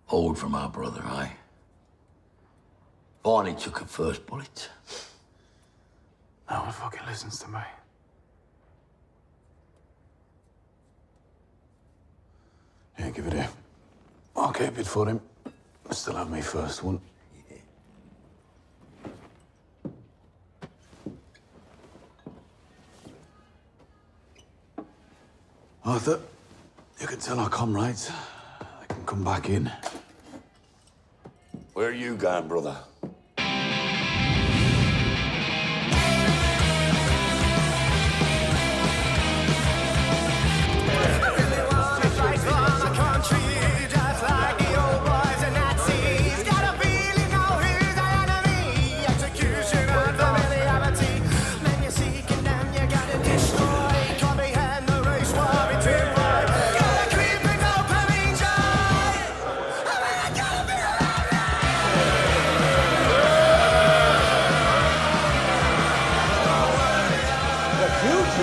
Hold from our brother, aye? Barney took her first bullet. No one fucking listens to me. Yeah, give it here. I'll keep it for him. I still have me first one. Yeah. Arthur, you can tell our comrades they can come back in. Where are you going, brother?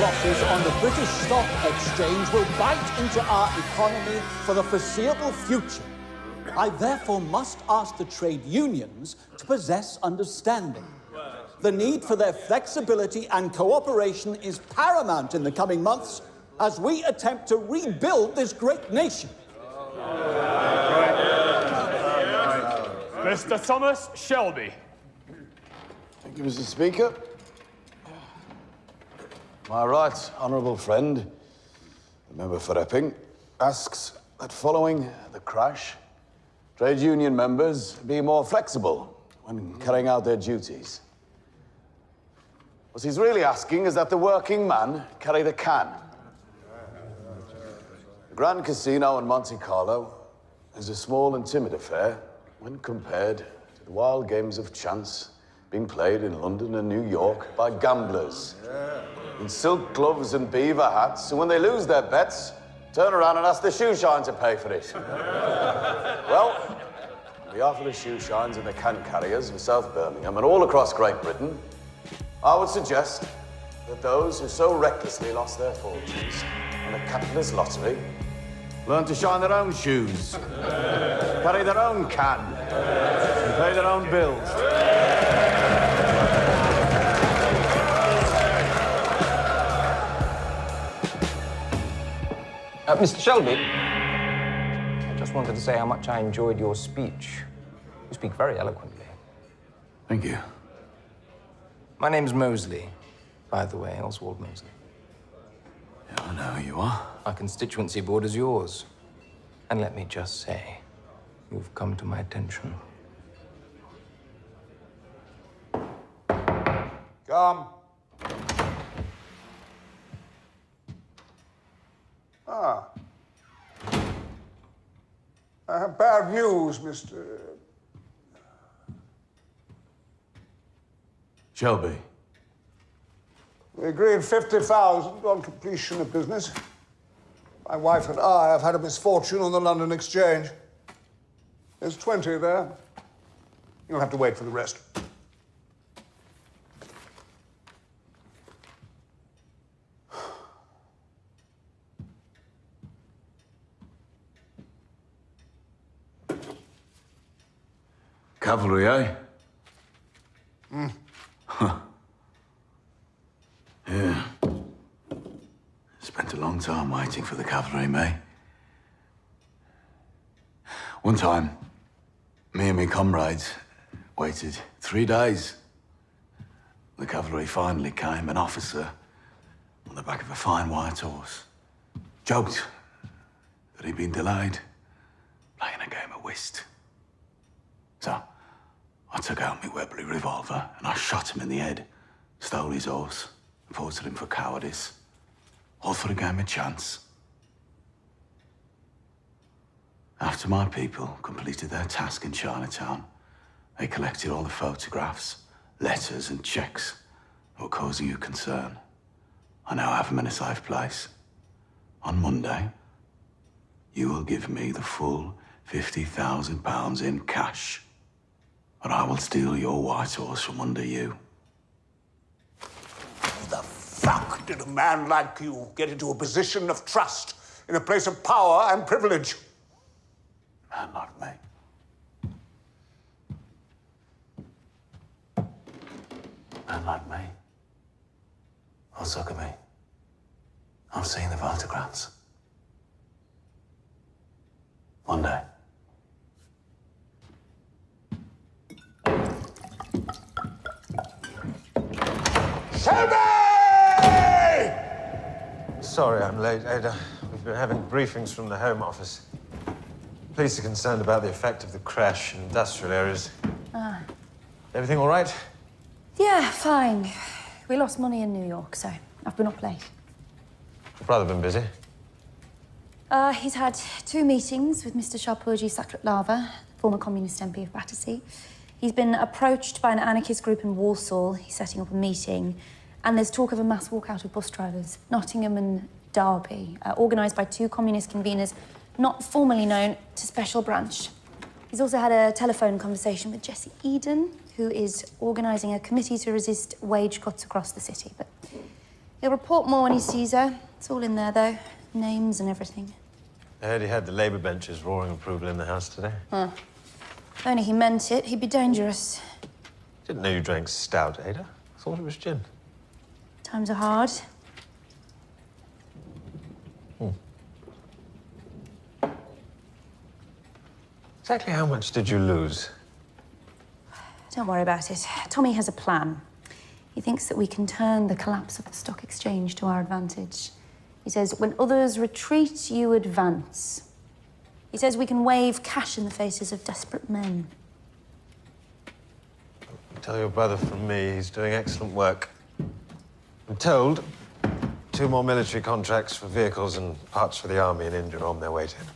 Losses on the British Stock Exchange will bite into our economy for the foreseeable future. I therefore must ask the trade unions to possess understanding. The need for their flexibility and cooperation is paramount in the coming months as we attempt to rebuild this great nation. Mr. Thomas Shelby. Thank you, Mr. Speaker. My right honourable friend, the member for Epping, asks that following the crash, trade union members be more flexible when carrying out their duties. What he's really asking is that the working man carry the can. The Grand Casino in Monte Carlo is a small and timid affair when compared to the wild games of chance being played in London and New York by gamblers in silk gloves and beaver hats, and when they lose their bets, turn around and ask the shoe shine to pay for it. Well, on behalf of the shoe shines and the can carriers of South Birmingham and all across Great Britain, I would suggest that those who so recklessly lost their fortunes on the capitalist lottery learn to shine their own shoes, carry their own can, and pay their own bills. Mr. Shelby, I just wanted to say how much I enjoyed your speech. You speak very eloquently. Thank you. My name's Mosley, by the way, Oswald Mosley. Yeah, I know who you are. Our constituency borders yours. And let me just say, you've come to my attention. Come. I have bad news, Mr. Shelby. We agreed 50,000 on completion of business. My wife and I have had a misfortune on the London Exchange. There's 20 there. You'll have to wait for the rest. Cavalry, eh? Huh. Yeah. Spent a long time waiting for the cavalry, May. One time, me and my comrades waited 3 days. The cavalry finally came, an officer on the back of a fine white horse. Joked that he'd been delayed, playing a game of whist. So, I took out my Webley revolver and I shot him in the head, stole his horse, reported him for cowardice. All for a game of chance. After my people completed their task in Chinatown, they collected all the photographs, letters and checks that were causing you concern. I now have them in a safe place. On Monday, you will give me the full £50,000 in cash. Or I will steal your white horse from under you. How the fuck did a man like you get into a position of trust in a place of power and privilege? Man like me. man like me. Well, look at me. I've seen the photographs. One day. Shelby! Sorry I'm late, Ada. We've been having briefings from the Home Office. Police are concerned about the effect of the crash in industrial areas. Everything all right? Yeah, fine. We lost money in New York, so I've been up late. Your brother been busy? He's had 2 meetings with Mr. Sharpurji Sakratlava, former communist MP of Battersea. He's been approached by an anarchist group in Warsaw. He's setting up a meeting. And there's talk of a mass walkout of bus drivers, Nottingham and Derby, organised by 2 communist conveners not formally known to Special Branch. He's also had a telephone conversation with Jesse Eden, who is organising a committee to resist wage cuts across the city. But he'll report more when he sees her. It's all in there, though. Names and everything. I heard he had the Labour benches roaring approval in the House today. Huh. If only he meant it, he'd be dangerous. Didn't know you drank stout, Ada. Thought it was gin. Times are hard. Exactly how much did you lose? Don't worry about it. Tommy has a plan. He thinks that we can turn the collapse of the stock exchange to our advantage. He says, when others retreat, you advance. He says we can wave cash in the faces of desperate men. Tell your brother from me he's doing excellent work. I'm told 2 more military contracts for vehicles and parts for the army in India are on their way to him.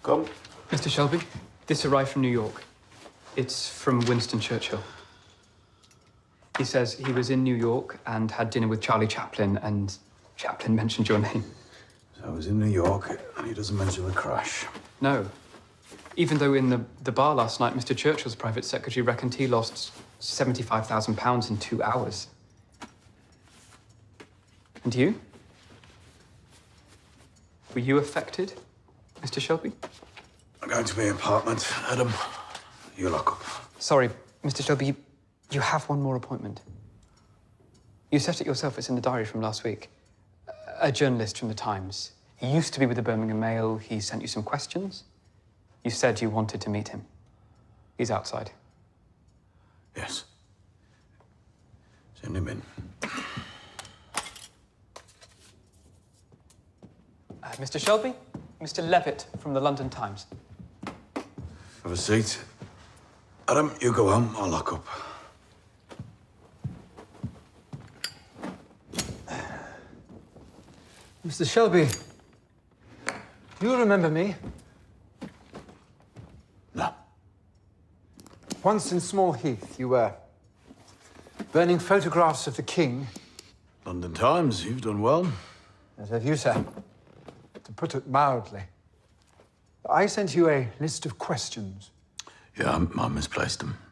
Come. Mr. Shelby, this arrived from New York. It's from Winston Churchill. He says he was in New York and had dinner with Charlie Chaplin, and Chaplin mentioned your name. So I was in New York, and he doesn't mention the crash. No. Even though in the bar last night, Mr. Churchill's private secretary reckoned he lost £75,000 in 2 hours. And you? Were you affected, Mr. Shelby? I'm going to my apartment. Adam, you lock up. Sorry, Mr. Shelby, you have one more appointment. You set it yourself. It's in the diary from last week. A journalist from the Times. He used to be with the Birmingham Mail. He sent you some questions. You said you wanted to meet him. He's outside. Yes. Send him in. Mr. Shelby, Mr. Levitt from the London Times. Have a seat. Adam, you go home. I'll lock up. Mr. Shelby, do you remember me? No. Once in Small Heath, you were burning photographs of the King. London Times, you've done well. As have you, sir. To put it mildly. I sent you a list of questions. Yeah, I misplaced them.